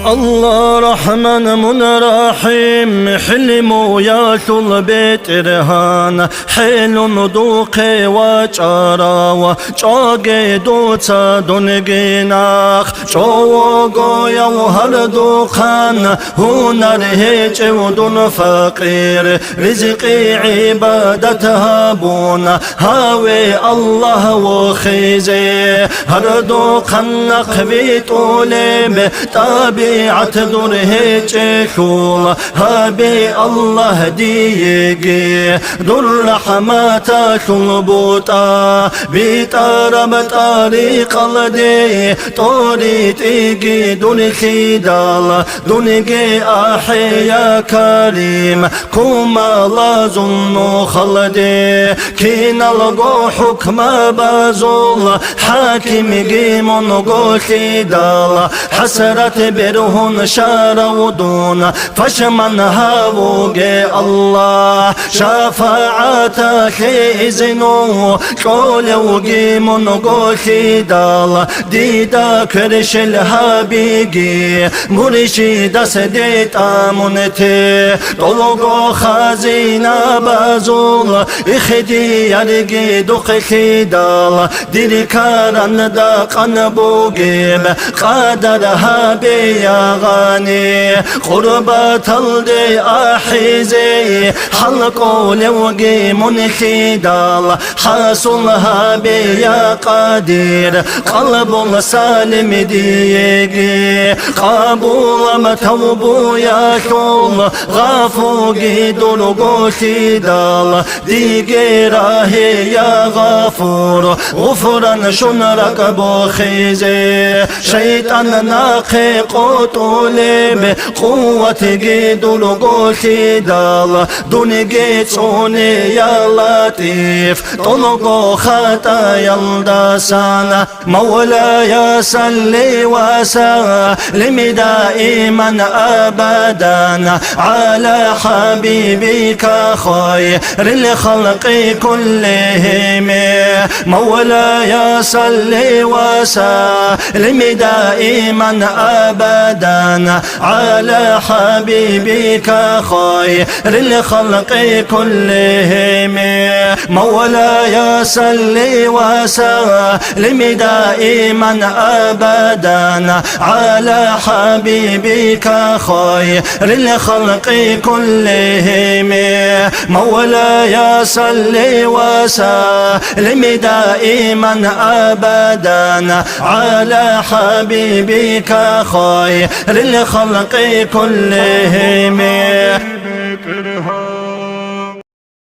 الله رحمن من رحيم حلم ويا بيت إرهان حيل ندوق وجارا وجاق دوتا دون جناخ جوغو يوهر دوخان هنر هيج ودون فقير رزقي عبادتها بون هاوي الله وخيزي هر دوخان نقبي طولي طبيعة دوره تشكول هابي الله ديجي دور رحمات شلبوتا بيتارب طريق الدي طوري تيجي دون خيدال دونجي أحيا كريم كوما لا ظن خلدي كين لغو حكم بازول حاكم جيمون غو خيدال حسرت برهن شارودون فشمن هاوغي الله شفاعتك إذنو قولوغي منغو خيدال ديدا كرش الهابيجي مرشد سديت آمنتي طلقو خازينا بازول إخدي يرغي دق خيدال دير كارن داقن بوغيب قادرها بيا غاني قربة الدي أحيزي حلقو لوغي منخيدال حاصلها بيا قادر قلب سالم ديجي قابول متوبو يا شول غافوغي دلغو خيدال ديجي راهي يا غافور غفرا شنرك بخيزي شيطان ناقي قطولي بقوة جدول قوتي دال دون جيتوني يا لطيف طلقو خطايا الدسان مولاي صلي وسلم دائما أبدا على حبيبك خير الخلق كلهم مولاي صلي وسلم دائما أبدا على حبيبك خير الخلق كلهم مولاي صلي وسلم دائما أبدا على حبيبك خير الخلق كلهم مولاي صلي وسلم دائما أبدا على حبيبك خير الخلق كلهم